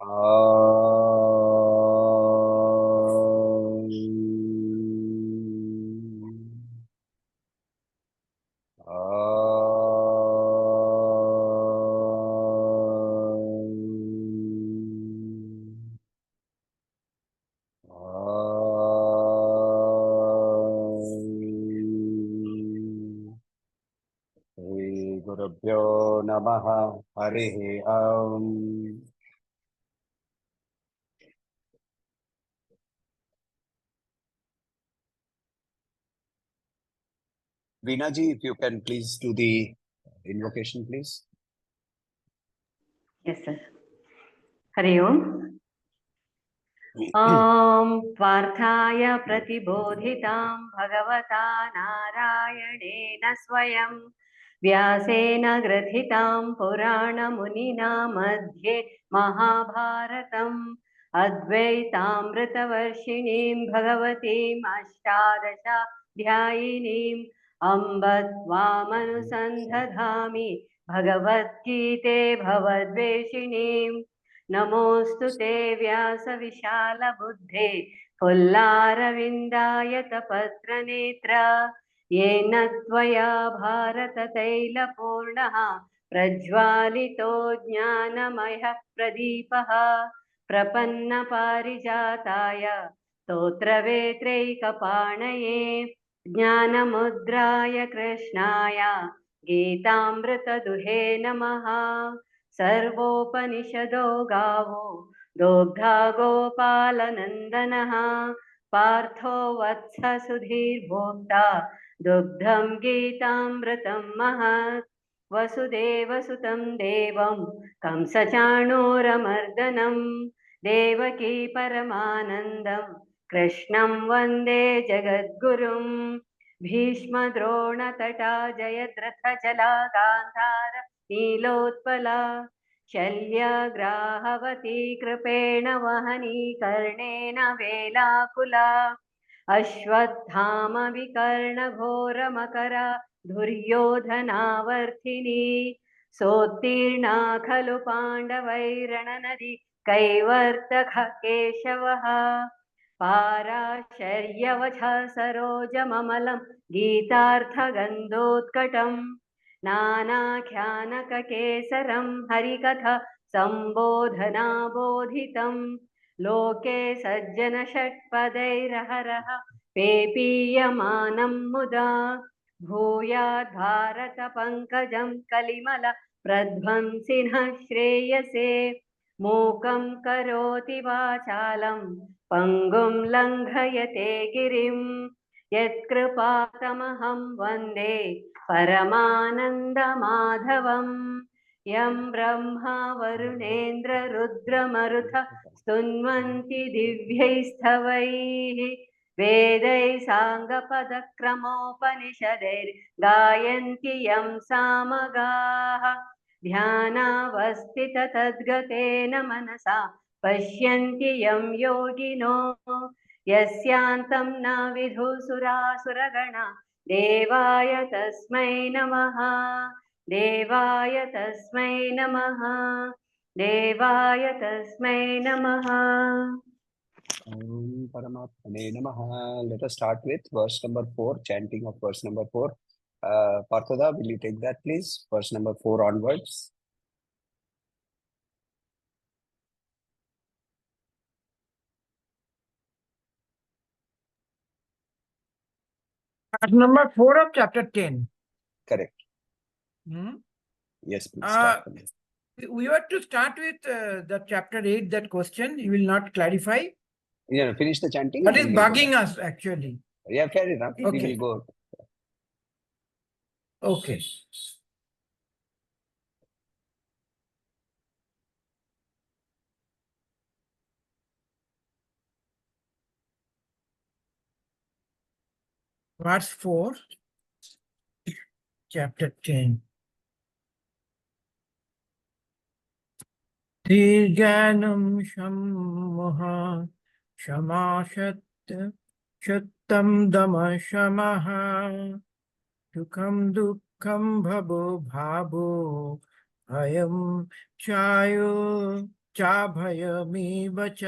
गुरुभ्यो नमः हरिः ओम्। Veena ji, if you can please do the invocation, please. Yes, sir. Hari Om. Om Parthaya Pratibodhitam Bhagavata Narayanena Swayam Vyasena Grathitam Purana Munina Madhye Mahabharatam Advaitamritavarshinim Bhagavatim Ashtadasha Dhyayinim Ambatvamanusanthadhami Bhagavad Gite Bhavadveshinim नमोऽस्तु ते व्यासविशालबुद्धे पुल्लारविन्दायतपत्रनेत्र येन त्वया भारततैलपूर्णः प्रज्वालितो ज्ञानमयः प्रदीपः प्रपन्नपारिजाताय स्तोत्रवेत्रैकपाणये ज्ञानमुद्राय कृष्णाय गीतामृतदुहे नमः। सर्वोपनिषदो गावो दोग्धा गोपालनन्दनः पार्थो वत्स सुधीर्भोक्ता दुग्धं गीतामृतं महत् वसुदेवसुतं देवं कंसचाणूरमर्दनं देवकी परमानन्दं कृष्णं वन्दे जगद्गुरुं भीष्मद्रोणतटा जयद्रथजला गान्धार नीलोत्पला शल्यग्राहवती कृपेण वहनी कर्णेन वेलाकुला अश्वत्थाम विकर्णघोरमकरा दुर्योधनावर्थिनी सोत्तीर्णा खलु पाण्डवैरणनदी कैवर्तक केशवः पाराशर्यवचः सरोजममलं गीतार्थगन्धोत्कटम् नानाख्यानककेसरं हरिकथा सम्बोधनाबोधितं लोके सज्जनषट्पदैरहरः पेपीयमानं मुदा भूयाद् भारतपङ्कजं कलिमल प्रध्वंसिनः श्रेयसे मूकं करोति वाचालं पङ्गुं लङ्घयते गिरिं यत्कृपातमहं वन्दे परमानन्दमाधवम् यं ब्रह्मा वरुणेन्द्र रुद्रमरुत स्तुन्वन्ति दिव्यैस्तवैः वेदैः साङ्गपदक्रमोपनिषदैर्गायन्ति यं सामगाः ध्यानावस्थिततद्गतेन मनसा पश्यन्ति यं योगिनो यस्यान्तं न विदुसुरासुरगणा देवाय तस्मै नमः देवाय तस्मै नमः देवाय तस्मै नमः। Om Paramatmane Namaha. Let us start with verse number 4, chanting of verse number 4. Parthada, will you take that, please? Verse number 4 onwards. Number 4 of chapter 10. Correct. Yes, please start. We were to start with the chapter 8, that question. You will not clarify. Yeah, finish the chanting. That is bugging us, actually. Yeah, fair enough. Okay. We will go. Okay. Verse 4, chapter 10. Dirgyanam shammoha shamashat shattam dama shamaha dukam dukkam bhabo bhabo bhayam chayo चाभयमेव च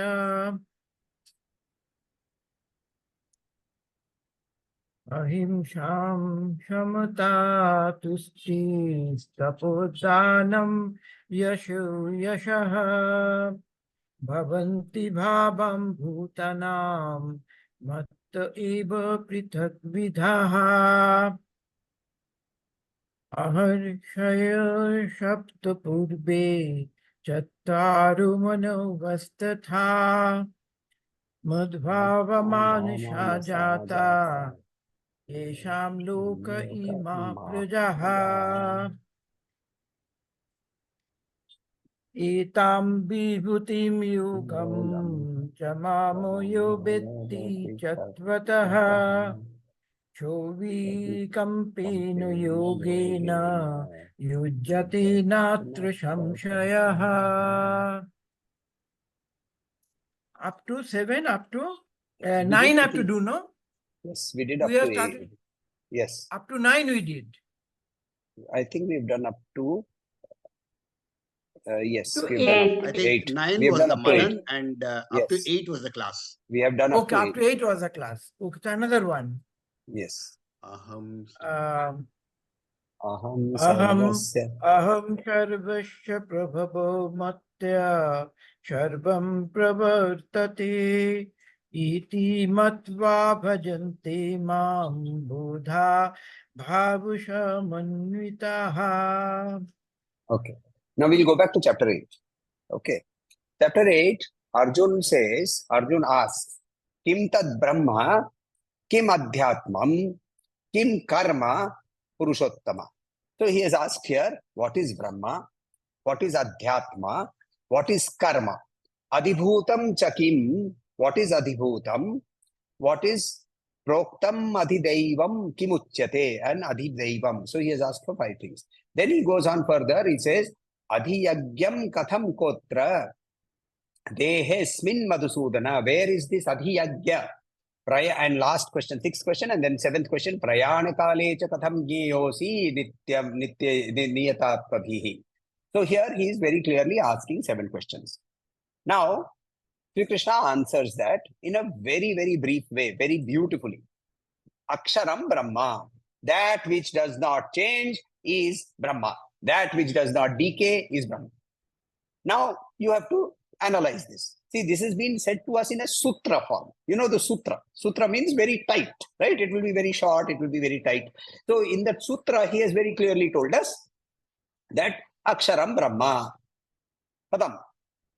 अहिंसां समता तुष्टिस्तपोदानं यशो यशः भवन्ति भावं भूतानां मत्त एव पृथग्विधाः अहर्षय सप्तपूर्वे चत्वारो मनोवस्तथा मद्भावमानसा जाता येषां लोक इमा प्रजाः एतां विभूतिं योगं च मामो यो वेत्ति चत्वतः चोविकम्पेन योगेन युज्यते नात्र संशयः. Up to 7, up to 9 have to do, no? Yes, we did We up have to started. 8. Yes. Up to 9 we did. I think we've done up to yes. To We've done up 8. to I think 8. 9 We have was done the up to 8. Manan and up to Yes. 8 was the class. We have done up Okay, to up 8. to 8 was a class. Okay, so another one. Yes. Aham Um, Aham Aham sarvasya. Aham Sarvasya Prabhavo Matya Sarvam Pravartate Iti Matva Bhajante Mam Buddha Bhavushamanvitaha. Okay. Now we'll go back to chapter 8. Okay. Chapter 8, Arjuna asks, Kim tad Brahma, Kim Adhyatmam, Kim Karma, Purushottama. So he has asked here, what is Brahma? What is Adhyatma? What is Karma? Adhibhutam Chakim, what is Adhibhutam? What is Proktam Adhidaivam Kimuchyate and Adhidaivam? So he has asked for 5 things. Then he goes on further, he says, Adhiyagyam Katham Kotra Dehesmin Madhusudana. Where is this Adhiyagya? And last question, 6th question, and then 7th question, Prayanakale cha katham gyeyosi nityam niyatapabhihi. So here he is very clearly asking 7 questions. Now, Sri Krishna answers that in a very, very brief way, very beautifully. Aksharam Brahma. That which does not change is Brahma. That which does not decay is Brahma. Now, you have to analyze this. See, this has been said to us in a sutra form. You know the sutra. Sutra means very tight, right? It will be very short, it will be very tight. So in that sutra, he has very clearly told us that Aksharam Brahma. Padam.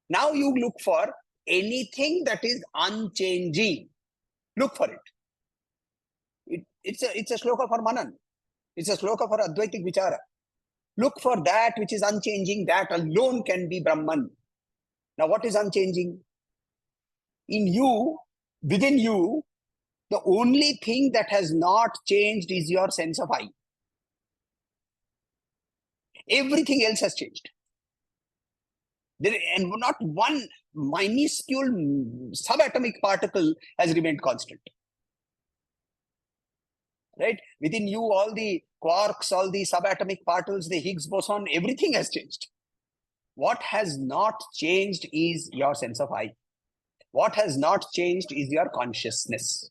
Now you look for anything that is unchanging. Look for it. It's a shloka for Manan. It's a shloka for Advaitik Vichara. Look for that which is unchanging. That alone can be Brahman. Now, what is unchanging? In you, within you, the only thing that has not changed is your sense of I. Everything else has changed. And not one minuscule subatomic particle has remained constant. Right? Within you, all the quarks, all the subatomic particles, the Higgs boson, everything has changed. What has not changed is your sense of I. What has not changed is your consciousness.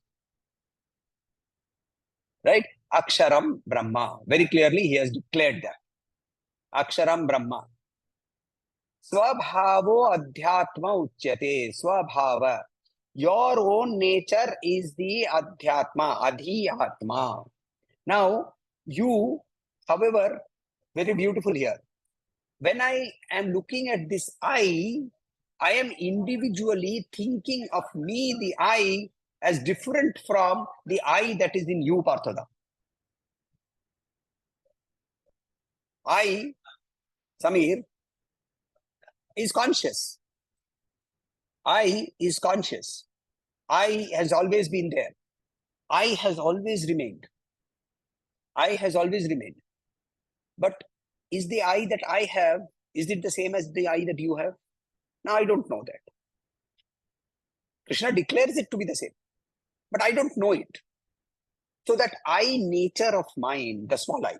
Right? Aksharam Brahma. Very clearly, he has declared that. Aksharam Brahma. Swabhavo Adhyatma Uchyate. Swabhava. Your own nature is the Adhyatma, Adhyatma. Now, you, however, very beautiful here. When I am looking at this I am individually thinking of me, the I, as different from the I that is in you, Parthoda. I, Samir, is conscious. I is conscious. I has always been there. I has always remained. I has always remained. But is the I that I have, is it the same as the I that you have? Now, I don't know that. Krishna declares it to be the same, but I don't know it. So that I nature of mine, the small I,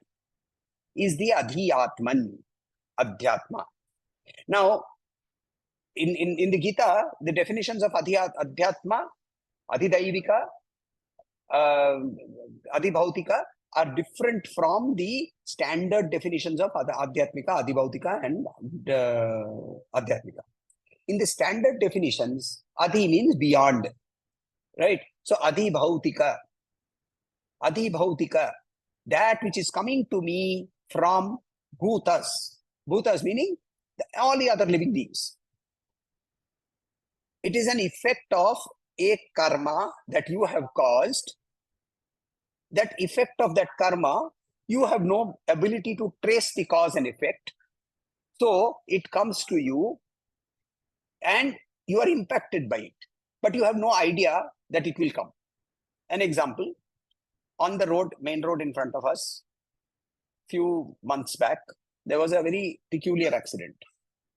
is the Adhyatman, Adhyatma. Now, in the Gita, the definitions of adhyatma, adhidaivika, adhibhautika are different from the standard definitions of adhyatmika, adhibhautika, and adhyatmika. In the standard definitions, adhi means beyond, right? So adhibhautika, that which is coming to me from bhutas. Bhutas meaning all the other living beings. It is an effect of a karma that you have caused. That effect of that karma, you have no ability to trace the cause and effect. So it comes to you and you are impacted by it. But you have no idea that it will come. An example, on the road, main road in front of us, few months back, there was a very peculiar accident.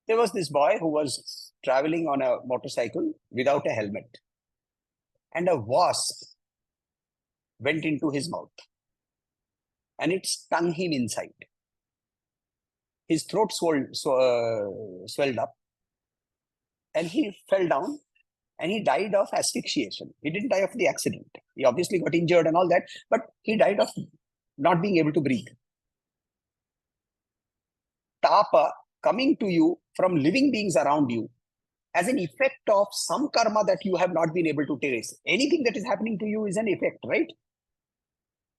There was this boy who was traveling on a motorcycle without a helmet. And a wasp went into his mouth. And it stung him inside. His throat swelled up. And he fell down. And he died of asphyxiation. He didn't die of the accident. He obviously got injured and all that. But he died of not being able to breathe. Tapa coming to you from living beings around you as an effect of some karma that you have not been able to trace. Anything that is happening to you is an effect, right?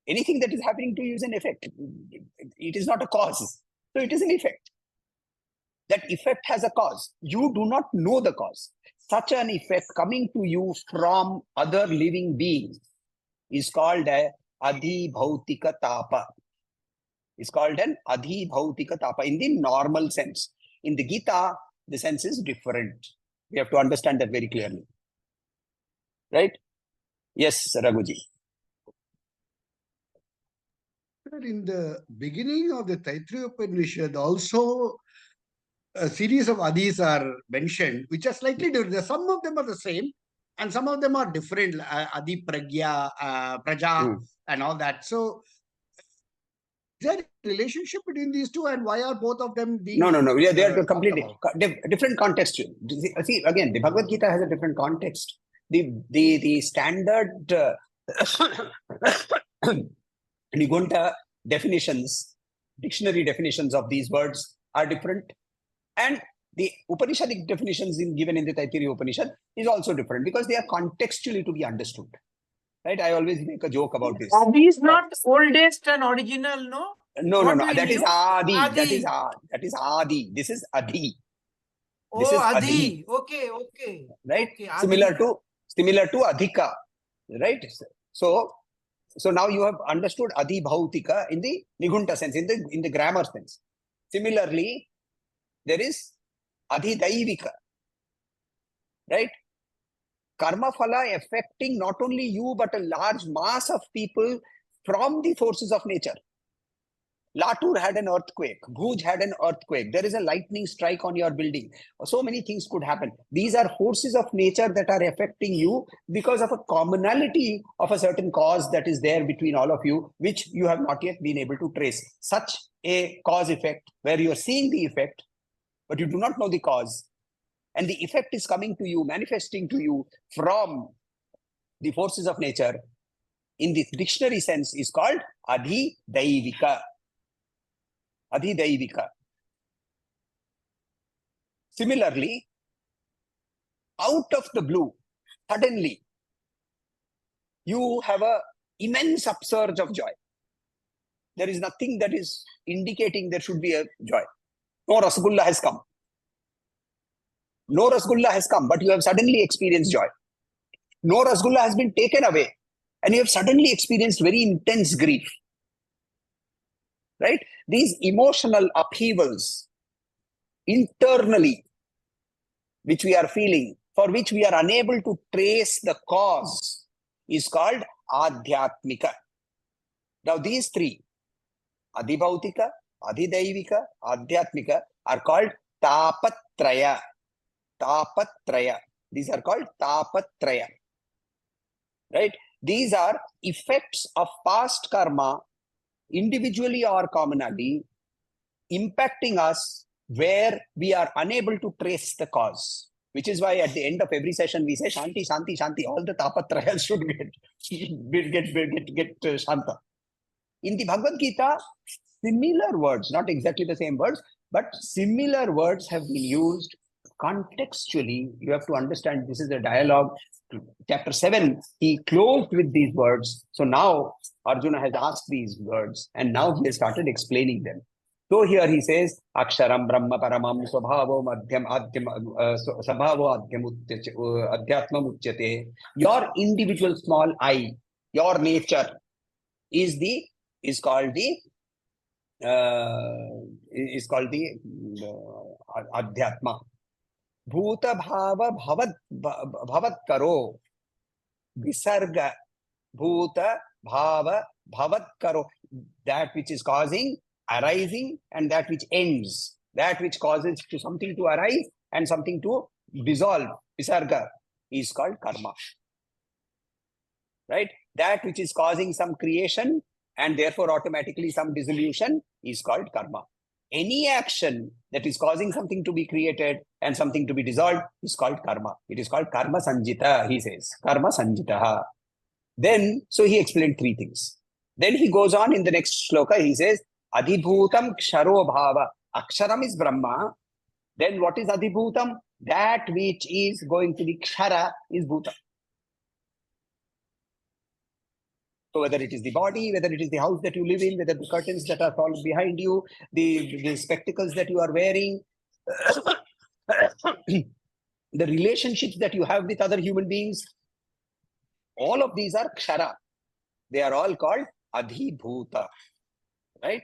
Anything that is happening to you is an effect. It is not a cause. So it is an effect. That effect has a cause. You do not know the cause. Such an effect coming to you from other living beings is called a adhibhautika tapa. It's called an adhibhautika tapa in the normal sense. In the Gita, the sense is different. We have to understand that very clearly. Right? Yes, Raghuji. In the beginning of the Taittiriya Upanishad, also a series of adhis are mentioned, which are slightly different. Some of them are the same, and some of them are different. Adi Pragya, Praja, and all that. So, is there a relationship between these two, and why are both of them being? No. They are completely different context. See, again, the Bhagavad Gita has a different context. The standard Nigunta definitions, dictionary definitions of these words are different. And the Upanishadic definitions given in the Taittiriya Upanishad is also different because they are contextually to be understood. Right? I always make a joke about this. Adi is not oldest and original, no? No. That is Adi. Adi. That is Adi. This is Adi. This is Adi. Okay. Right? Okay, Similar to Adhika. Right? So now you have understood Adi Bhautika in the Nigunta sense, in the grammar sense. Similarly, there is Adhidaivika. Right? Karma phala affecting not only you but a large mass of people from the forces of nature. Latur had an earthquake. Bhuj had an earthquake. There is a lightning strike on your building. So many things could happen. These are forces of nature that are affecting you because of a commonality of a certain cause that is there between all of you, which you have not yet been able to trace. Such a cause effect where you are seeing the effect, but you do not know the cause. And the effect is coming to you, manifesting to you from the forces of nature. In the dictionary sense is called Adhidaivika. Adhidaivika. Similarly, out of the blue, suddenly, you have an immense upsurge of joy. There is nothing that is indicating there should be a joy. No Rasgulla has come. No Rasgulla has come, but you have suddenly experienced joy. No Rasgulla has been taken away, and you have suddenly experienced very intense grief. Right? These emotional upheavals internally, which we are feeling, for which we are unable to trace the cause, is called Adhyatmika. Now these three, Adhibhautika, Adhidaivika, Adhyatmika, are called Tapatraya. Tapatraya. These are called Tapatraya. Right? These are effects of past karma, individually or commonally, impacting us where we are unable to trace the cause. Which is why at the end of every session we say Shanti, Shanti, Shanti. All the tapatrayas should get Shanta. In the Bhagavad Gita, similar words, not exactly the same words, but similar words have been used contextually. You have to understand this is a dialogue. Chapter 7, he closed with these words. So now Arjuna has asked these words and now he has started explaining them. So here he says, Aksharam Brahma Paramam Swabhavo Madhyam Sabhavo Adhyatmam Uchyate. Your individual small I, your nature is called the Adhyatma. Bhuta Bhava Bhavat Karo. Visarga. Bhuta Bhava Bhavat Karo. That which is causing, arising, and that which ends. That which causes to something to arise and something to dissolve. Visarga is called karma. Right? That which is causing some creation and therefore automatically some dissolution is called karma. Any action that is causing something to be created and something to be dissolved is called karma. It is called karma sanjita, he says. Karma sanjitaha. Then, so he explained three things. Then he goes on in the next shloka, he says, Adhibhutam ksharo bhava. Aksharam is Brahma. Then what is Adhibhutam? That which is going to be kshara is bhuta. So whether it is the body, whether it is the house that you live in, whether the curtains that are falling behind you, the spectacles that you are wearing, the relationships that you have with other human beings, all of these are kshara. They are all called adhibhuta. Right?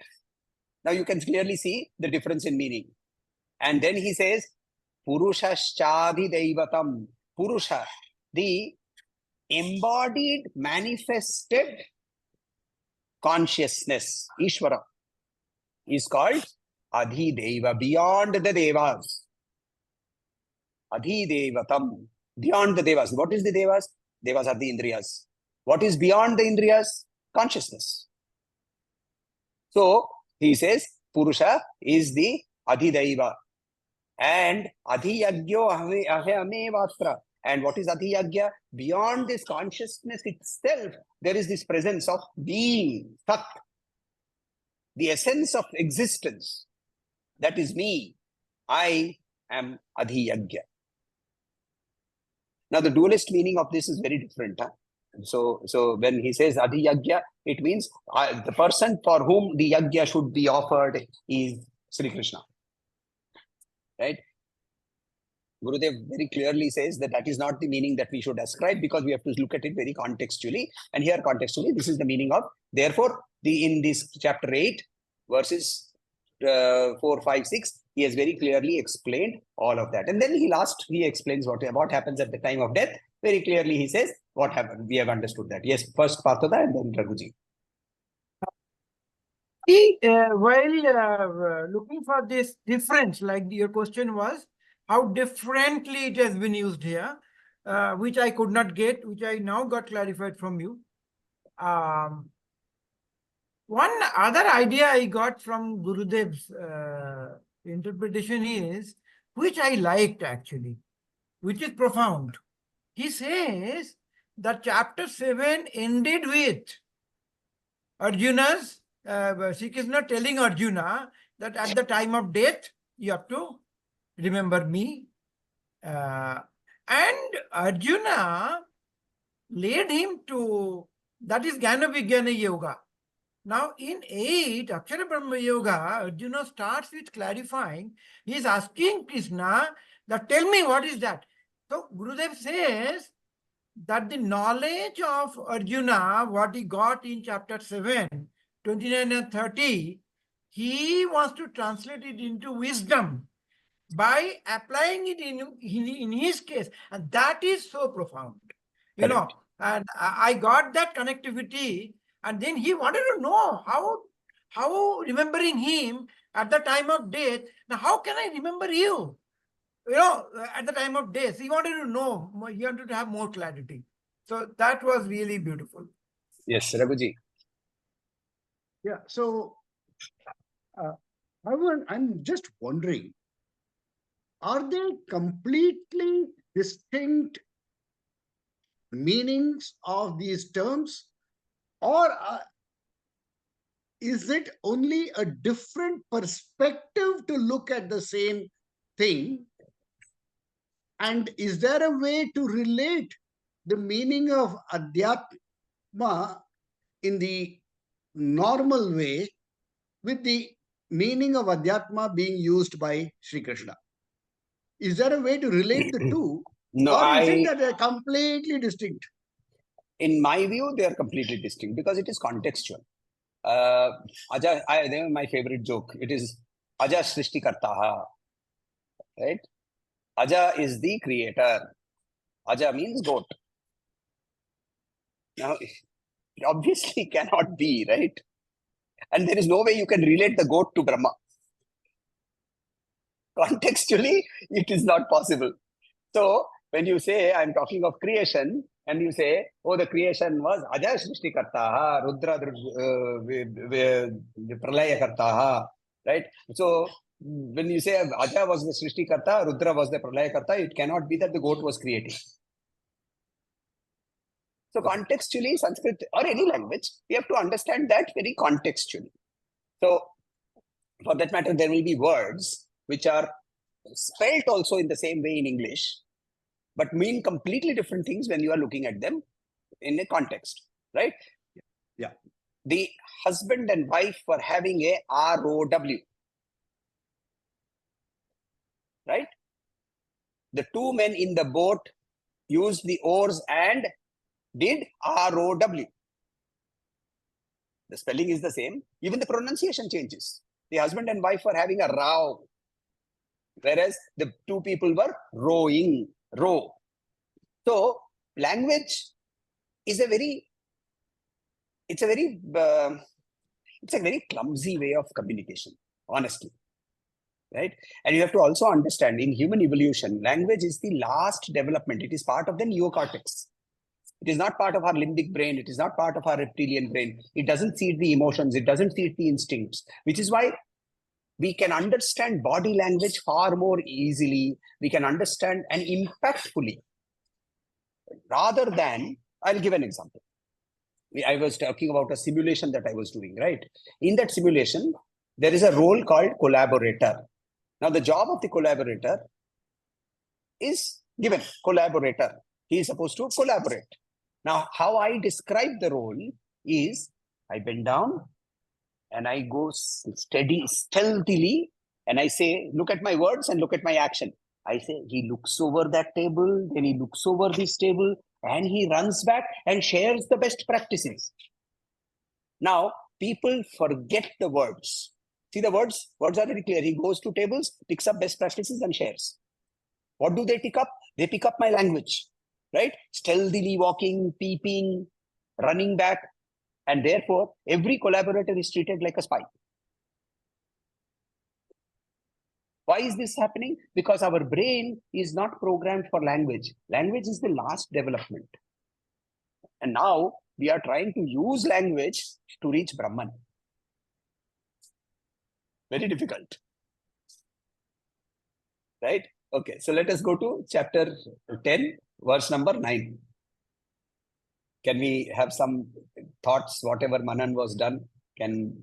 Now you can clearly see the difference in meaning. And then he says, Purushashchadi Deivatam. Purusha, the embodied, manifested consciousness, Ishvara, is called Adhideva, beyond the Devas. Adhidevatam, beyond the Devas. What is the Devas? Devas are the Indriyas. What is beyond the Indriyas? Consciousness. So he says, Purusha is the Adhideva. And Adhiyagyo Ahemevatra. And what is Adhiyagya? Beyond this consciousness itself, there is this presence of being, Tat, the essence of existence. That is me. I am Adhiyagya. Now, the dualist meaning of this is very different. Huh? So when he says Adhiyagya, it means the person for whom the Yagya should be offered is Sri Krishna. Right? Gurudev very clearly says that that is not the meaning that we should ascribe because we have to look at it very contextually. And here contextually, this is the meaning of, therefore, in this chapter 8, verses 4, 5, 6, he has very clearly explained all of that. And then he explains what happens at the time of death. Very clearly he says what happened. We have understood that. Yes, first Partha and then Raghuji. While looking for this difference, like your question was, how differently it has been used here, which I could not get, which I now got clarified from you. One other idea I got from Gurudev's interpretation is, which I liked actually, which is profound. He says that chapter 7 ended with Arjuna's, Shri Krishna telling Arjuna that at the time of death, you have to remember me. And Arjuna led him to, that is Jnana Vijnana Yoga. Now in 8, Akshara Brahma Yoga, Arjuna starts with clarifying. He is asking Krishna that tell me what is that. So Gurudev says that the knowledge of Arjuna, what he got in chapter 7, 29 and 30, he wants to translate it into wisdom by applying it in his case. And that is so profound. You know, and I got that connectivity. And then he wanted to know how remembering him at the time of death. Now, how can I remember you? You know, at the time of death, he wanted to know. He wanted to have more clarity. So that was really beautiful. Yes, Raghuji. Yeah. So I'm just wondering, are they completely distinct meanings of these terms, or is it only a different perspective to look at the same thing? And is there a way to relate the meaning of Adhyatma in the normal way with the meaning of Adhyatma being used by Sri Krishna? Is there a way to relate the two? No, Or is it that they're completely distinct? in my view, they are completely distinct because it is contextual. They are my favorite joke. It is Aja Srishti Kartaha, right? Aja is the creator. Aja means goat. Now, it obviously cannot be, right? And there is no way you can relate the goat to Brahma. Contextually, it is not possible. So, when you say, I'm talking of creation, and you say, oh, the creation was Aja Srishti Kartaha, Rudra Pralaya Kartaha, right? So, when you say Aja was the Srishti Karta, Rudra was the Pralaya Karta, it cannot be that the goat was creating. So, contextually, Sanskrit or any language, we have to understand that very contextually. So, for that matter, there will be words which are spelt also in the same way in English, but mean completely different things when you are looking at them in a context, right? Yeah. The husband and wife were having a ROW, right? The two men in the boat used the oars and did ROW. The spelling is the same. Even the pronunciation changes. The husband and wife were having a row, whereas the two people were rowing, row. So language is a very clumsy way of communication, honestly, right? And you have to also understand, in human evolution, language is the last development. It is part of the neocortex. It is not part of our limbic brain. It is not part of our reptilian brain. It doesn't seed the emotions. It doesn't seed the instincts, which is why we can understand body language far more easily. We can understand and impactfully, rather than, I'll give an example. I was talking about a simulation that I was doing, right? In that simulation, there is a role called collaborator. Now, the job of the collaborator is given, collaborator. He is supposed to collaborate. Now, how I describe the role is, I bend down and I go stealthily, and I say, look at my words and look at my action. I say, he looks over that table, then he looks over this table, and he runs back and shares the best practices. Now, people forget the words. See the words? Words are very clear. He goes to tables, picks up best practices and shares. What do they pick up? They pick up my language, right? Stealthily walking, peeping, running back. And therefore, every collaborator is treated like a spy. Why is this happening? Because our brain is not programmed for language. Language is the last development. And now we are trying to use language to reach Brahman. Very difficult. Right? Okay, so let us go to chapter 10, verse number 9. Can we have some thoughts? Whatever Manan was done, can...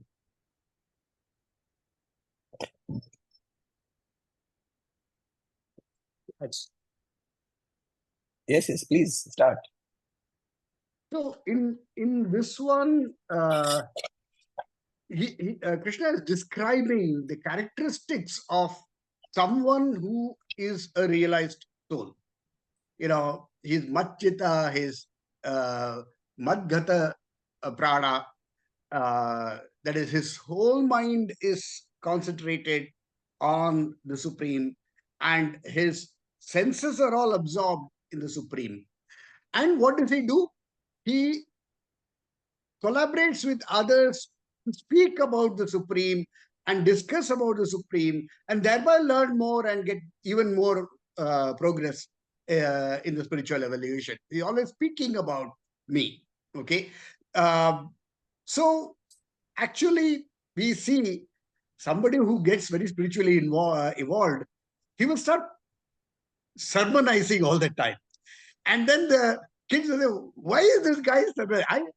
Yes, please start. So in this one, Krishna is describing the characteristics of someone who is a realized soul. You know, his Matchita, his Madgata Prana, that is, his whole mind is concentrated on the Supreme, and his senses are all absorbed in the Supreme. And what does he do? He collaborates with others to speak about the Supreme and discuss about the Supreme, and thereby learn more and get even more progress in the spiritual evolution. He's always speaking about me. Okay. So actually, we see somebody who gets very spiritually evolved, he will start sermonizing all the time. And then the kids will say, why is this guy sermonizing?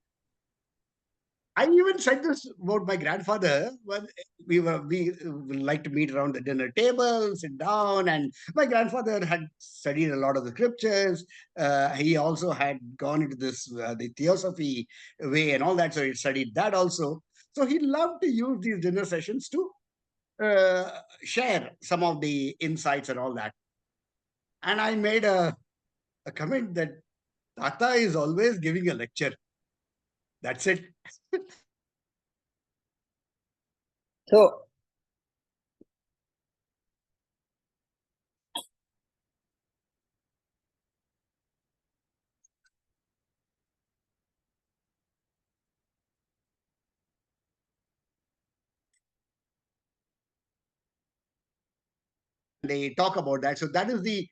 I even said this about my grandfather when we like to meet around the dinner table, sit down, and my grandfather had studied a lot of the scriptures. He also had gone into this the theosophy way and all that, so he studied that also. So he loved to use these dinner sessions to share some of the insights and all that. And I made a comment that Tata is always giving a lecture. That's it. So, they talk about that. So that is the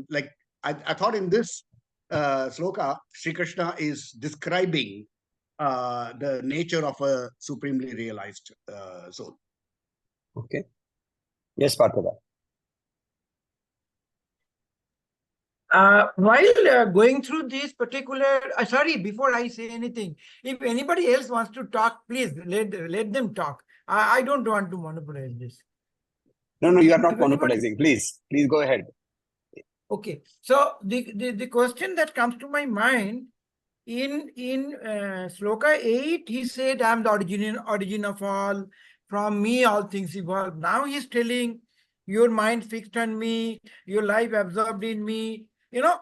like I thought in this sloka, Sri Krishna is describing the nature of a supremely realized soul. okay. Yes, Partha. While going through this particular, sorry, before I say anything, if anybody else wants to talk, please let them talk. I don't want to monopolize this. No, you are not If anybody- monopolizing. Please go ahead. Okay, so the question that comes to my mind in Shloka 8, he said, "I'm the origin of all. From me, all things evolve." Now he's telling, "Your mind fixed on me, your life absorbed in me." You know,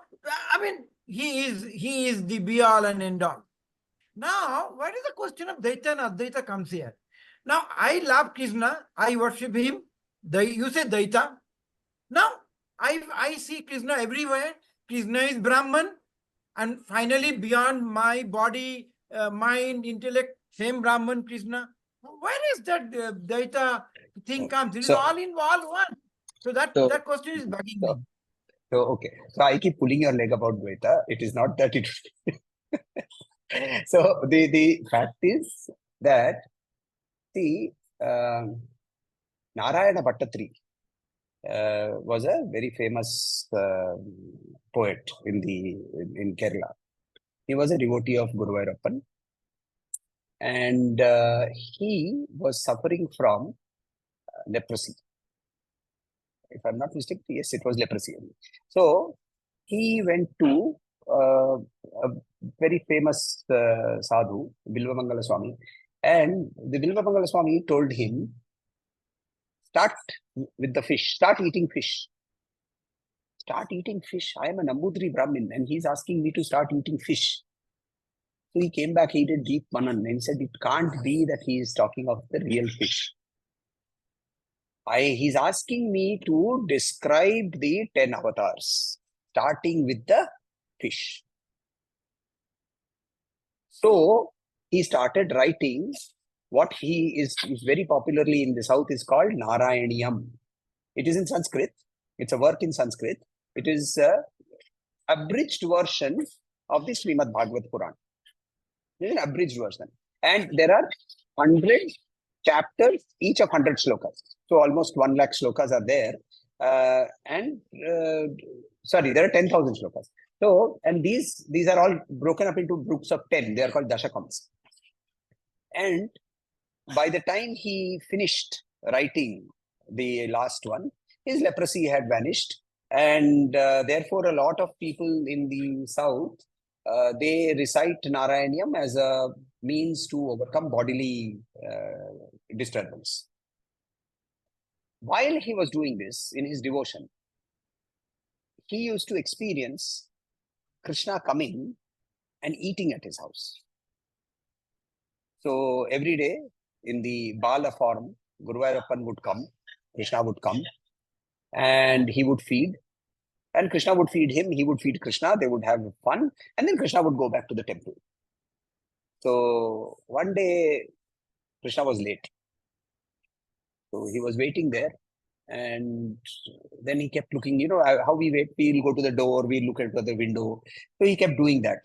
I mean, he is the be all and end all. Now, what is the question of Dvaita and Advaita comes here? Now, I love Krishna. I worship him. You say Dvaita. Now, I see Krishna everywhere. Krishna is Brahman. And finally, beyond my body, mind, intellect, same Brahman, Krishna. Where is that Dvaita thing comes? It is all in all one. So that question is bugging me. So, okay. So I keep pulling your leg about Dvaita. It is not that it... So the fact is that, see, Narayana Bhattatri was a very famous poet in Kerala. He was a devotee of Guru Vairappan, and he was suffering from leprosy. If I'm not mistaken, yes, it was leprosy. So he went to a very famous sadhu, Bilvamangala Swami, and the Bilvamangala Swami told him, start with the fish, start eating fish. Start eating fish. I am a Nambudri Brahmin, and he's asking me to start eating fish. So he came back, he did deep manan, and said, it can't be that he is talking of the real fish. He's asking me to describe the 10 avatars, starting with the fish. So he started writing what he is very popularly in the South is called Narayaniyam. It is in Sanskrit. It's a work in Sanskrit. It is an abridged version of the Srimad Bhagavad Puran. It is an abridged version. And there are 100 chapters, each of 100 shlokas. So almost 1 lakh shlokas are there. Sorry, there are 10,000 shlokas. So, and these are all broken up into groups of 10. They are called dashakams. And by the time he finished writing the last one, his leprosy had vanished. And therefore, a lot of people in the South, they recite Narayaniyam as a means to overcome bodily disturbance. While he was doing this in his devotion, he used to experience Krishna coming and eating at his house. So every day in the Bala form, Guru Vairappan would come, Krishna would come, and he would feed. And Krishna would feed him, he would feed Krishna, they would have fun, and then Krishna would go back to the temple. So one day, Krishna was late. So he was waiting there, and then he kept looking, you know, how we wait, we'll go to the door, we'll look at the window. So he kept doing that.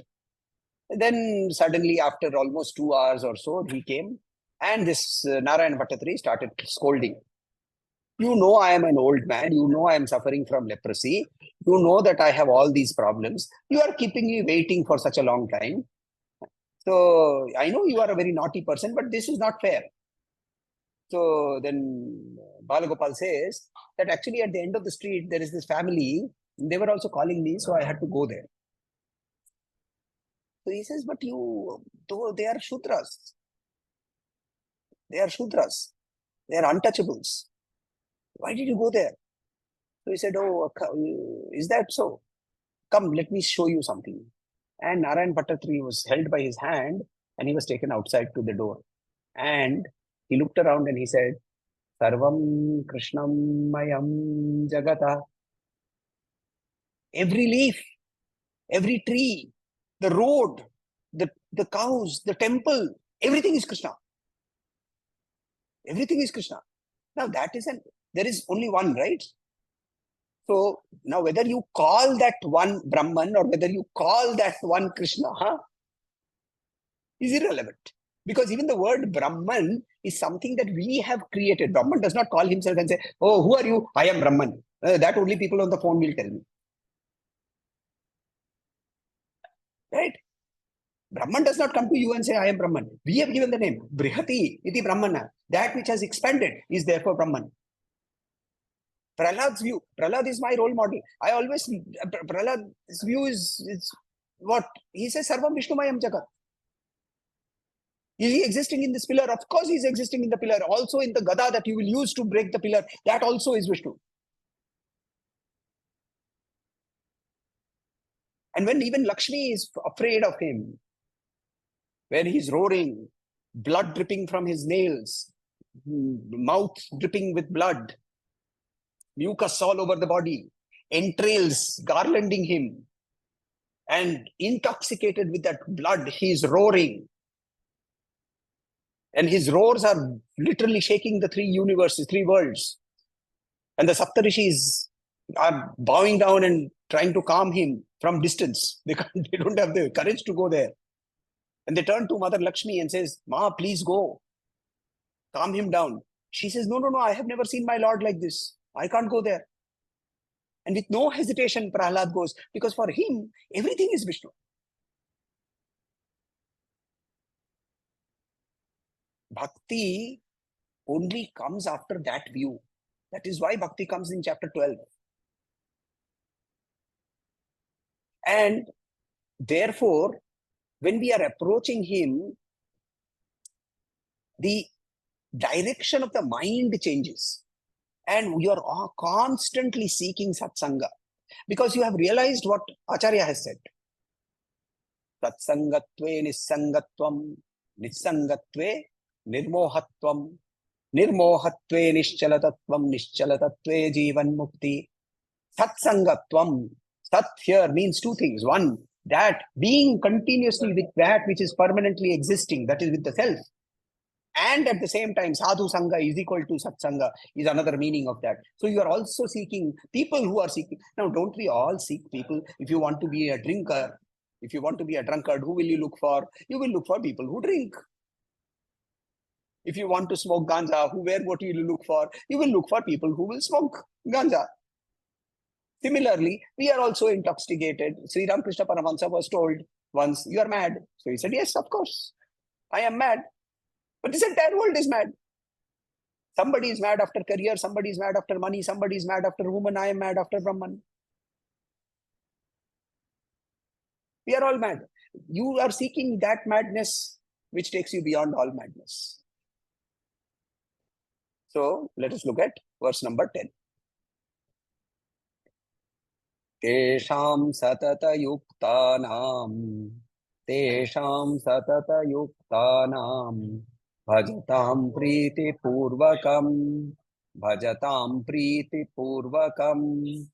And then suddenly, after almost 2 hours or so, he came, and this Narayana Bhattatri started scolding. You know, I am an old man. You know, I am suffering from leprosy. You know that I have all these problems. You are keeping me waiting for such a long time. So I know you are a very naughty person, but this is not fair. So then Balagopal says that actually at the end of the street, there is this family. They were also calling me, so I had to go there. So he says, but you, though they are Shudras. They are Shudras. They are untouchables. Why did you go there? So he said, oh, is that so? Come, let me show you something. And Narayan Bhattatri was held by his hand and he was taken outside to the door. And he looked around and he said, Sarvam Krishnam Mayam Jagata. Every leaf, every tree, the road, the cows, the temple, everything is Krishna. Everything is Krishna. Now there is only one, right? So now whether you call that one Brahman or whether you call that one Krishna, is irrelevant. Because even the word Brahman is something that we have created. Brahman does not call himself and say, oh, who are you? I am Brahman. That only people on the phone will tell me. Right? Brahman does not come to you and say, I am Brahman. We have given the name. Brihati iti Brahmana. That which has expanded is therefore Brahman. Prahlad's view. Prahlad is my role model. Prahlad's view is what? He says, Sarvam Vishnumayam Jagat. Is he existing in this pillar? Of course he is existing in the pillar. Also in the gada that you will use to break the pillar. That also is Vishnu. And when even Lakshmi is afraid of him, when he's roaring, blood dripping from his nails, mouth dripping with blood, mucus all over the body, entrails garlanding him, and intoxicated with that blood, he's roaring. And his roars are literally shaking the three universes, three worlds. And the Saptarishis are bowing down and trying to calm him from distance. They don't have the courage to go there. And they turn to Mother Lakshmi and says, Ma, please go. Calm him down. She says, no, I have never seen my Lord like this. I can't go there. And with no hesitation, Prahlad goes, because for him, everything is Vishnu. Bhakti only comes after that view. That is why Bhakti comes in chapter 12. And therefore, when we are approaching him, the direction of the mind changes. And you are constantly seeking satsanga. Because you have realized what Acharya has said. Satsangatve nissangatvam, nissangatve nirmohatvam, nirmohatve nischalatatvam, nischalatatve jivan mukti. Satsangatvam. Sat here means two things. One, that being continuously with that which is permanently existing, that is with the self. And at the same time, sadhu sangha is equal to satsanga is another meaning of that. So you are also seeking people who are seeking. Now, don't we all seek people? If you want to be a drinker, if you want to be a drunkard, who will you look for? You will look for people who drink. If you want to smoke ganja, what will you look for? You will look for people who will smoke ganja. Similarly, we are also intoxicated. Sri Ramakrishna Paramahansa was told once, you are mad. So he said, yes, of course, I am mad. But this entire world is mad. Somebody is mad after career, somebody is mad after money, somebody is mad after woman, I am mad after Brahman. We are all mad. You are seeking that madness which takes you beyond all madness. So let us look at verse number 10. Tesham satata yuktanam, tesham satata yuktanam, bhajatam priti purvakam, bhajatam priti purvakam,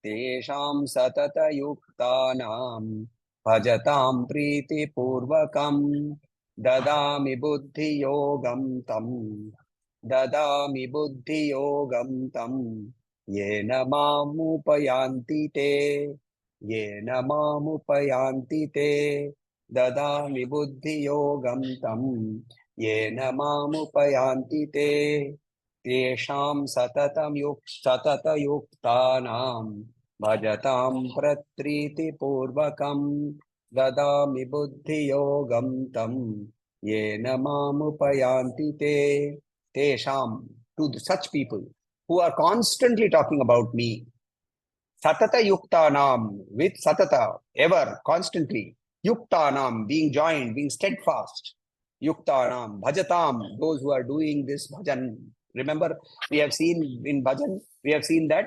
tesham satata yuktanam, bhajatam priti purvakam, dadami buddhi yogam tam, dadami buddhi yogam tam, yena mamupayanti te, yena mamupayanti te, dadami buddhi yogam tam, yena mamupayanti te, tesham satata yuktanam, Bhajatam pratriti purvakam dadami buddhi yogam tam yena mamupayanti te tesham. To such people who are constantly talking about me, satata yuktanam, with satata, ever, constantly, yuktanam, being joined, being steadfast, yuktanam, bhajatam, those who are doing this bhajan. Remember, we have seen in bhajan, we have seen that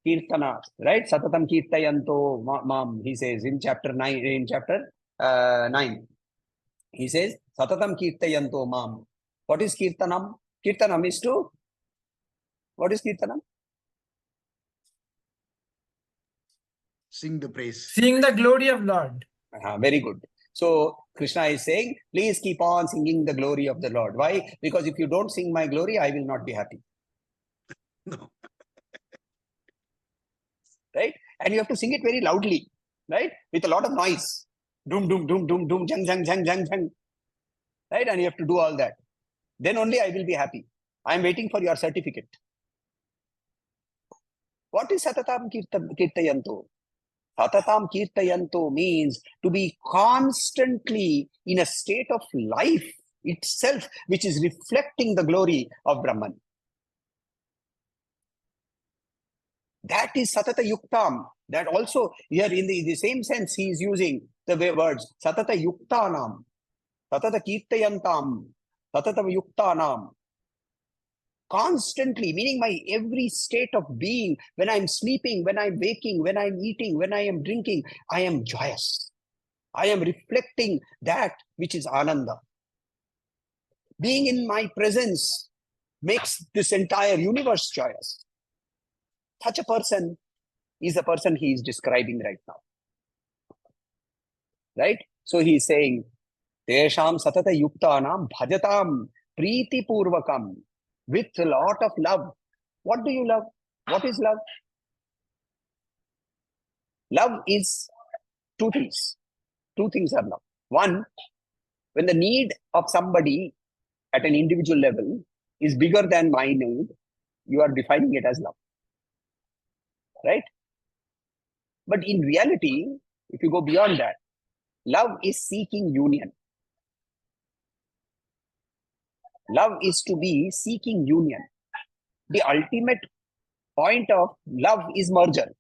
kirtana, right? Satatam kirtayanto mam, he says in chapter 9, in chapter 9. He says, Satatam kirtayanto mam. What is kirtanam? Kirtanam is to, what is kirtanam? Sing the praise. Seeing the glory of Lord. Very good. So Krishna is saying, please keep on singing the glory of the Lord. Why? Because if you don't sing my glory, I will not be happy. No. Right? And you have to sing it very loudly, right? With a lot of noise. Doom, doom, doom, doom, doom, jang, jang, jang, jang, jang. Right? And you have to do all that. Then only I will be happy. I am waiting for your certificate. What is Satatam Kirtayanto? Satatam Kirtayanto means to be constantly in a state of life itself, which is reflecting the glory of Brahman. That is Satata Yuktam. That also, here in the same sense, he is using the words Satata Yuktanam, Satata Kirtayantam, Satata Yuktanam. Constantly, meaning my every state of being, when I'm sleeping, when I'm waking, when I'm eating, when I am drinking, I am joyous. I am reflecting that which is Ananda. Being in my presence makes this entire universe joyous. Such a person is the person he is describing right now. Right? So he is saying, Tesham satata yuktanam bhajatam priti purvakam, with a lot of love. What do you love? What is love? Love is two things. Two things are love. One, when the need of somebody at an individual level is bigger than my need, you are defining it as love. Right? But in reality, if you go beyond that, love is seeking union. Love is to be seeking union. The ultimate point of love is merger.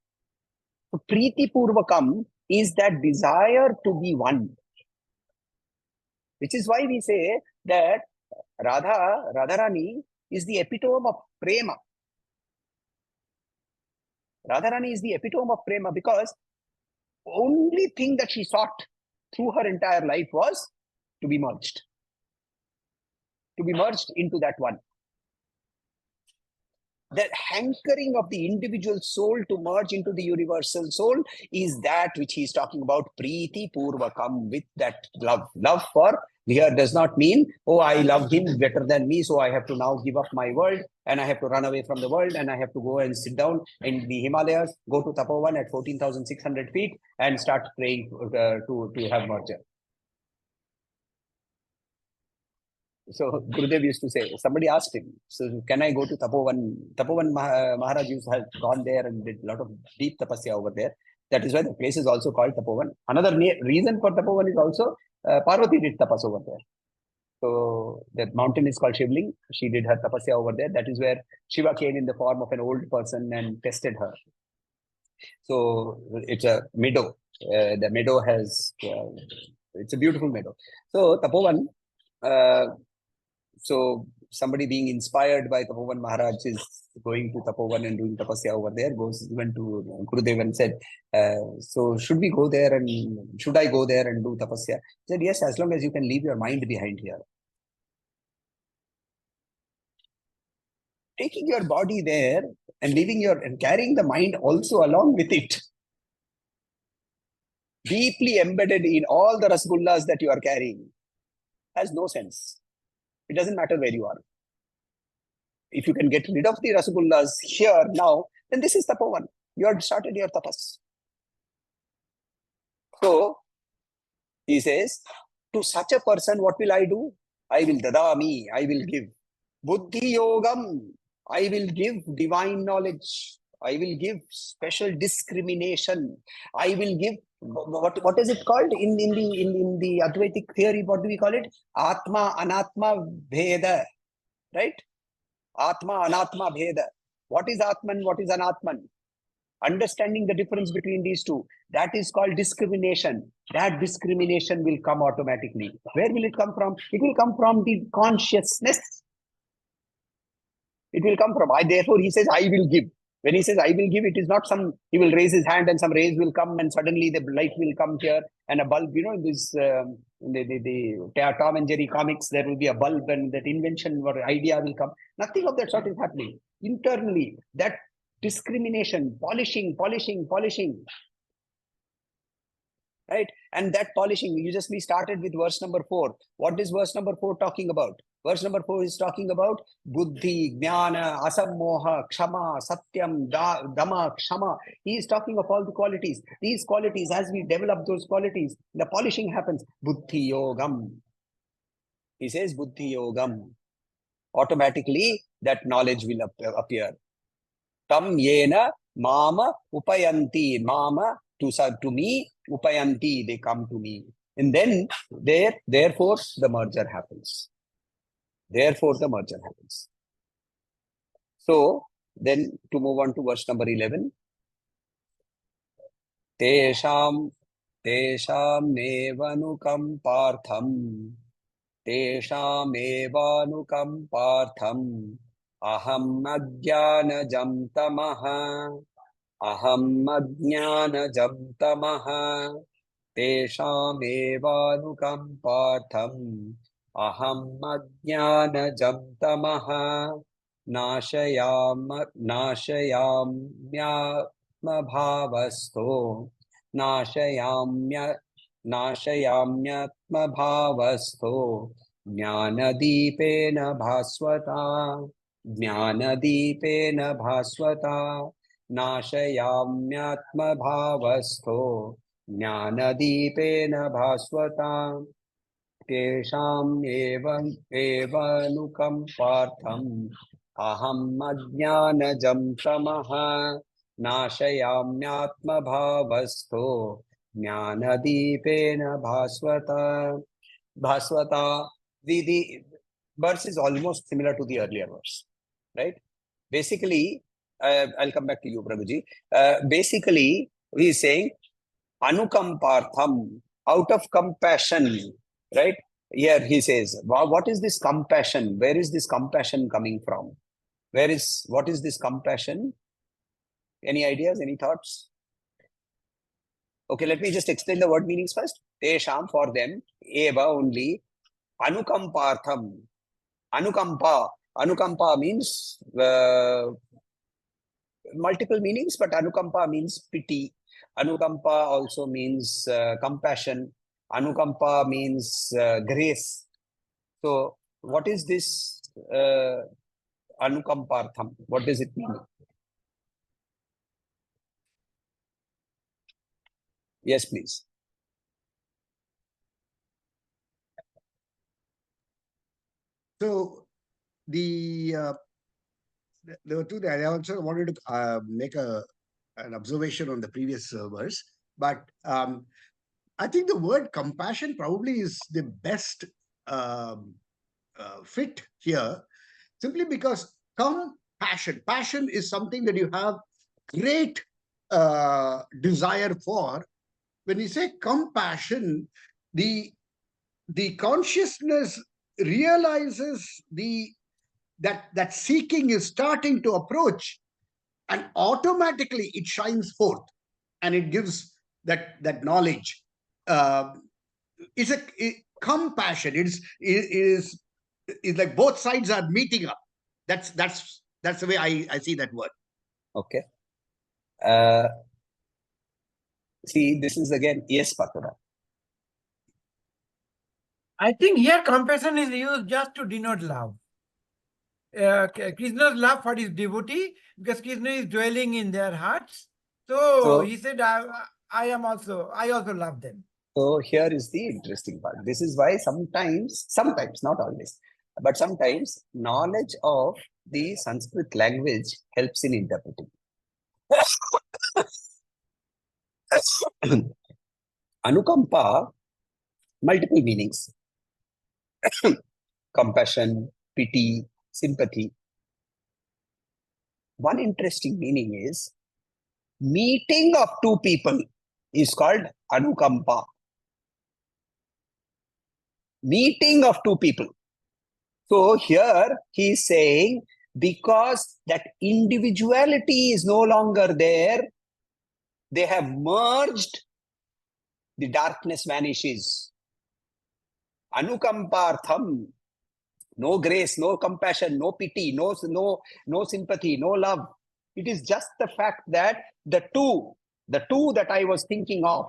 So Priti Purvakam is that desire to be one. Which is why we say that Radharani is the epitome of prema. Radharani is the epitome of prema because only thing that she sought through her entire life was to be merged. To be merged into that one. The hankering of the individual soul to merge into the universal soul is that which he is talking about, Priti Purvakam, with that love. Love for here does not mean, oh, I love him better than me, so I have to now give up my world and I have to run away from the world and I have to go and sit down in the Himalayas, go to Tapovan at 14,600 feet and start praying to have merger. So Gurudev used to say, somebody asked him, so can I go to Tapovan? Tapovan Maharaj has gone there and did a lot of deep tapasya over there. That is why the place is also called Tapovan. Another reason for Tapovan is also Parvati did tapas over there. So that mountain is called Shivling. She did her tapasya over there. That is where Shiva came in the form of an old person and tested her. So it's a meadow. The meadow has, it's a beautiful meadow. So Tapovan, so somebody being inspired by Tapovan Maharaj is going to Tapovan and doing tapasya over there, goes even to Gurudev and said, so should we go there and should I go there and do tapasya? He said, yes, as long as you can leave your mind behind here. Taking your body there and leaving and carrying the mind also along with it. Deeply embedded in all the rasgullas that you are carrying has no sense. It doesn't matter where you are. If you can get rid of the rasgullas here now, then this is Tapovan. You have started your tapas. So, he says, to such a person, what will I do? I will dadami, I will give. Buddhi yogam, I will give divine knowledge. I will give special discrimination. I will give what is it called in the Advaitic theory? What do we call it? Atma Anatma Bheda, right? Atma Anatma Bheda. What is Atman? What is Anatman? Understanding the difference between these two, that is called discrimination. That discrimination will come automatically. Where will it come from? It will come from the consciousness. It will come from. Therefore, he says, I will give. When he says, I will give, it is not some, he will raise his hand and some rays will come and suddenly the light will come here and a bulb, in this, the Tom and Jerry comics, there will be a bulb and that invention or idea will come. Nothing of that sort is happening. Internally, that discrimination, polishing, right? And that polishing, we started with verse number 4. What is verse number 4 talking about? Verse number 4 is talking about buddhi, jnana, asammoha, kshama, satyam, dama, kshama. He is talking of all the qualities. These qualities, as we develop those qualities, the polishing happens. Buddhi yogam. He says buddhi yogam. Automatically, that knowledge will appear. Tam yena mama upayanti. Mama, to me, upayanti, they come to me. And then, therefore, the merger happens. Therefore, the merger happens. So, then to move on to verse number 11. Tesham evanukam partham. Tesham evanukam partham. Aham ajnanajam tamaha. Aham ajnanajam tamaha. Tesham evanukam partham. Aham ajnanajam tamaha. Nashayamyatma bhavasto. Nashayamyatma bhavasto. Jnanadipena bhaswata. Jnanadipena bhaswata. Nashayamyatma bhavasto. Jnanadipena bhaswata. Tesham evanukam partham. Aham ajnanajam tamaha. Nashayamyatma bhavasto. Jnanadipena bhaswata. Bhaswata. The verse is almost similar to the earlier verse, right? Basically, I'll come back to you, Prabhuji. Basically, he is saying, anukampartham, out of compassion, right? Here he says, what is this compassion? Where is this compassion coming from? What is this compassion? Any ideas, any thoughts? Okay, let me just explain the word meanings first. Tesham, for them, eva, only, anukampartham. Anukampa means multiple meanings, but anukampa means pity. Anukampa also means compassion. Anukampa means grace. So, what is this anukampartham? What does it mean? Yes, please. So there were two things. I also wanted to make an observation on the previous verse, but I think the word compassion probably is the best fit here, simply because passion is something that you have great desire for. When you say compassion, the consciousness realizes that seeking is starting to approach, and automatically it shines forth and it gives that knowledge. It's compassion. It is like both sides are meeting up. That's the way I see that word. Okay. See, this is again, yes, Patura. I think here compassion is used just to denote love. Krishna's love for his devotee, because Krishna is dwelling in their hearts. So he said, I also love them. So here is the interesting part. This is why sometimes, not always, but sometimes knowledge of the Sanskrit language helps in interpreting. Anukampa, multiple meanings. Compassion, pity, sympathy. One interesting meaning is meeting of two people is called Anukampa. Meeting of two people. So here he is saying, because that individuality is no longer there, they have merged, the darkness vanishes. Anukampartham, no grace, no compassion, no pity, no sympathy, no love. It is just the fact that the two that I was thinking of,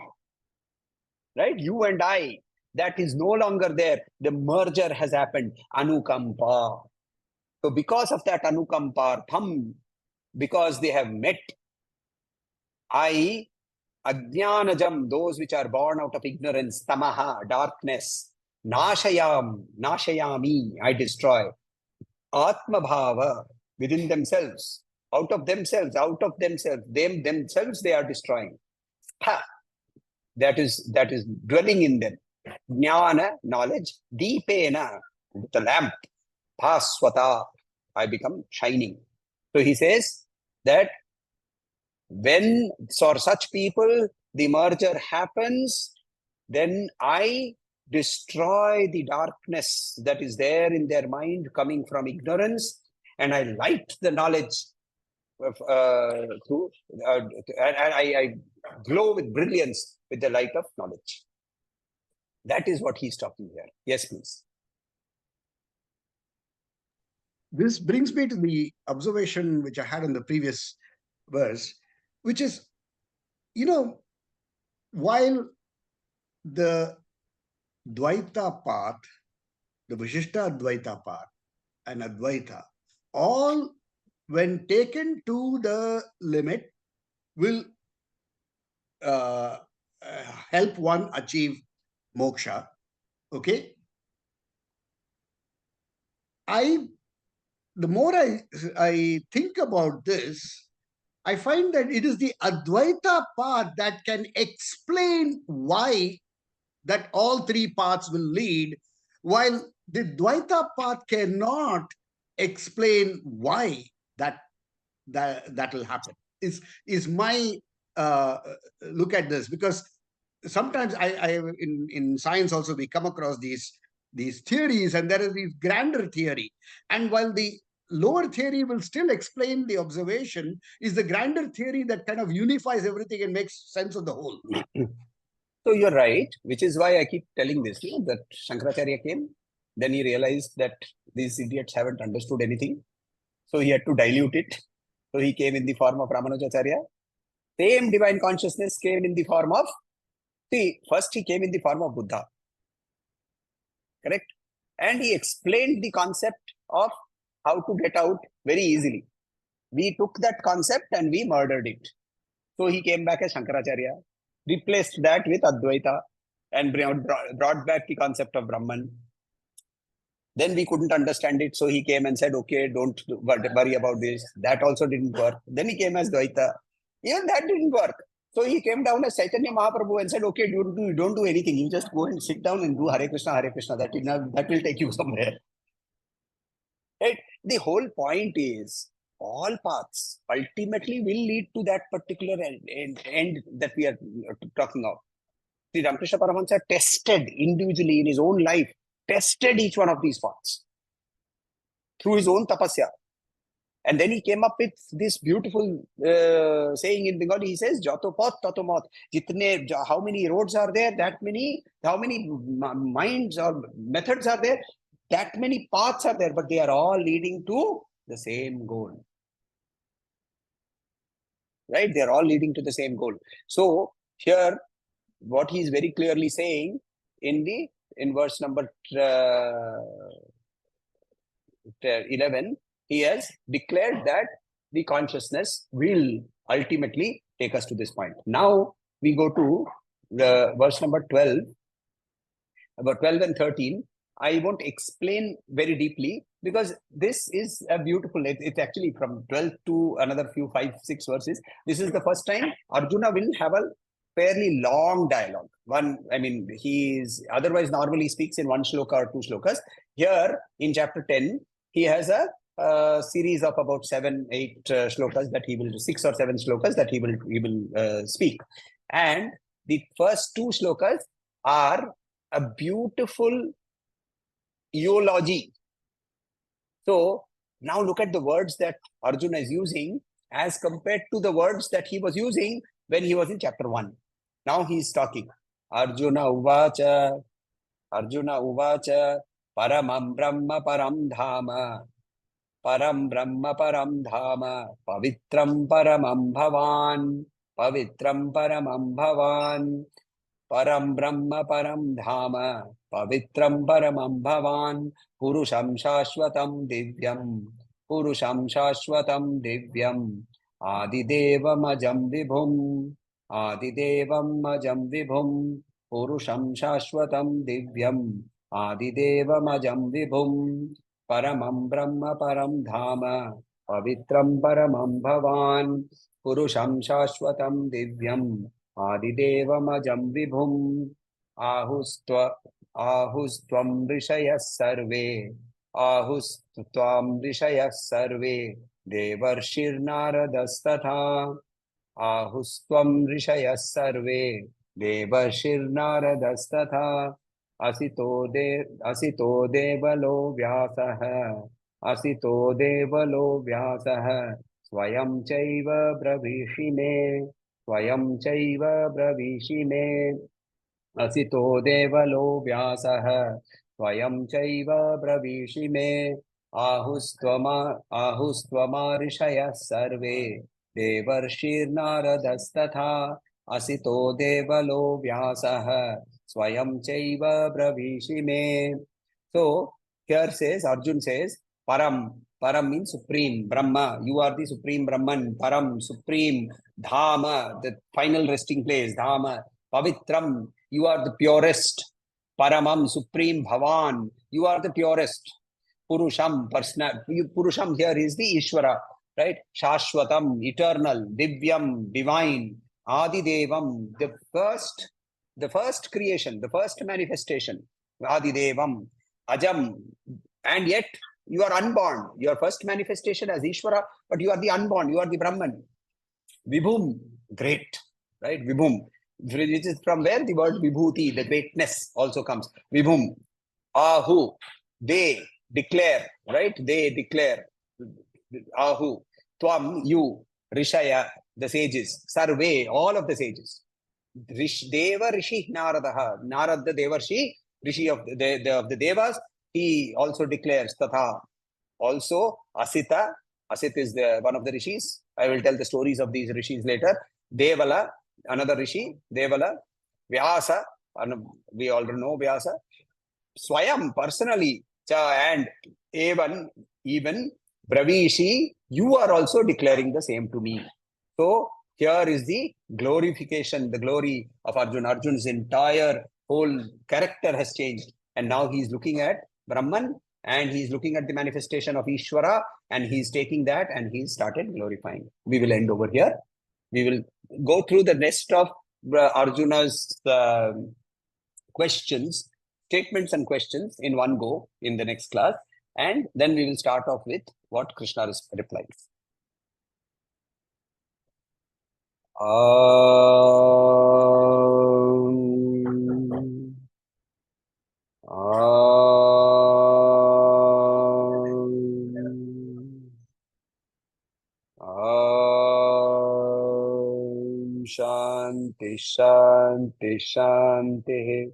right? You and I, that is no longer there. The merger has happened. Anukampa. So because of that anukampartham, because they have met, I, ajnanajam, those which are born out of ignorance, tamaha, darkness, nashayami, I destroy. Atma bhava, within themselves, out of themselves, them themselves they are destroying. Ha, that is dwelling in them. Jnana, knowledge, deepena, the lamp, bhaswata, I become shining. So he says that when for such people the merger happens, then I destroy the darkness that is there in their mind coming from ignorance, and I light the knowledge through, and I glow with brilliance with the light of knowledge. That is what he's talking here. Yes, please. This brings me to the observation which I had in the previous verse, which is, while the Dvaita path, the Vishishta Advaita path, and Advaita, all when taken to the limit will help one achieve moksha. Okay? The more I think about this, I find that it is the Advaita path that can explain why that all three paths will lead, while the Dvaita path cannot explain why that will happen. Is my look at this, because sometimes I in science also we come across these theories, and there is this grander theory, and while the lower theory will still explain the observation, is the grander theory that kind of unifies everything and makes sense of the whole. So you're right, which is why I keep telling this, that Shankaracharya came, then he realized that these idiots haven't understood anything. So he had to dilute it. So he came in the form of Ramanujacharya. Same divine consciousness came in the form of, first he came in the form of Buddha. Correct? And he explained the concept of how to get out very easily. We took that concept and we murdered it. So he came back as Shankaracharya, replaced that with Advaita, and brought back the concept of Brahman. Then we couldn't understand it, so he came and said, okay, don't worry about this. That also didn't work. Then he came as Dvaita. Even that didn't work. So he came down as Chaitanya Mahaprabhu and said, okay, you don't do anything. You just go and sit down and do Hare Krishna, Hare Krishna. That will take you somewhere. Right? The whole point is, all paths ultimately will lead to that particular end that we are talking of. Sri Ramakrishna Paramahansa tested individually in his own life, tested each one of these paths through his own tapasya. And then he came up with this beautiful saying in Bengali. He says, Jato path, tato mat. How many roads are there? That many. How many minds or methods are there? That many paths are there, but they are all leading to the same goal. Right? They are all leading to the same goal. So here, what he is very clearly saying in verse number 11, he has declared that the consciousness will ultimately take us to this point. Now we go to the verse number 12, about 12 and 13. I won't explain very deeply, because this is a beautiful, it's actually from 12 to another few 5-6 verses. This is the first time Arjuna will have a fairly long dialogue. He is otherwise normally speaks in one shloka or two shlokas. Here in chapter 10, he has a series of about 7, 8 shlokas that he will 6 or 7 shlokas that he will speak, and the first 2 shlokas are a beautiful eulogy. So now look at the words that Arjuna is using as compared to the words that he was using when he was in chapter 1. Now he is talking. Arjuna uvacha paramam brahma param dhama pavitram paramam bhavan param brahma param dhama pavitram paramam bhavan purusham shashvatam divyam adidevam ajam vibhum purusham shashvatam divyam adidevam ajam vibhum paramam brahma param dhama pavitram paramam bhavan purusham shashvatam divyam आदिदेवमजं विभुम आहुस्त्वं ऋषयः सर्वे देवर्षिर्नारदस्तथा आहुस्त्वं ऋषयः सर्वे देवर्षिर्नारदस्तथा असितो देवलो व्यासः स्वयं चैव ब्रवीषि मे असितो देवलो व्यासः स्वयं चैव ब्रवीषि मे आहुस्त्वमर्षयः सर्वे देवर्षिर्नारदस्तथा असितो देवलो व्यासः स्वयं चैव ब्रवीषि मे. So here says, Arjun says, Param means supreme, Brahma, you are the supreme Brahman, Param, supreme, Dhama, the final resting place, Dhama, Pavitram, you are the purest, Paramam, supreme, Bhavan, you are the purest, Purusham, personal, Purusham here is the Ishvara, right? Shashwatam, eternal, Divyam, divine, Adidevam, the first creation, the first manifestation, Adidevam, Ajam, and yet you are unborn. Your first manifestation as Ishvara, but you are the unborn, you are the Brahman. Vibhum, great, right? Vibhum, which is from where the word Vibhuti, the greatness, also comes. Vibhum, Ahu, they declare, right? They declare. Ahu, Tvam, you, Rishaya, the sages, Sarve, all of the sages. Deva Rishi Naradaha, Narad the Devarshi, Rishi of the Devas, he also declares Tatha. Also, Asita, Asit is one of the Rishis. I will tell the stories of these Rishis later. Devala, another Rishi, Devala, Vyasa, we already know Vyasa. Swayam, personally, and even Bravishi, you are also declaring the same to me. So, here is the glorification, the glory of Arjuna. Arjuna's entire whole character has changed. And now he is looking at Brahman and he is looking at the manifestation of Ishvara and he is taking that and he started glorifying. We will end over here. We will go through the rest of Arjuna's questions, statements and questions in one go in the next class. And then we will start off with what Krishna replies. Shanti Shanti Shanti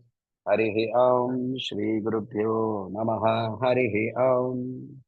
Harihi Om Shri Gurubhyo Namaha Harihi Om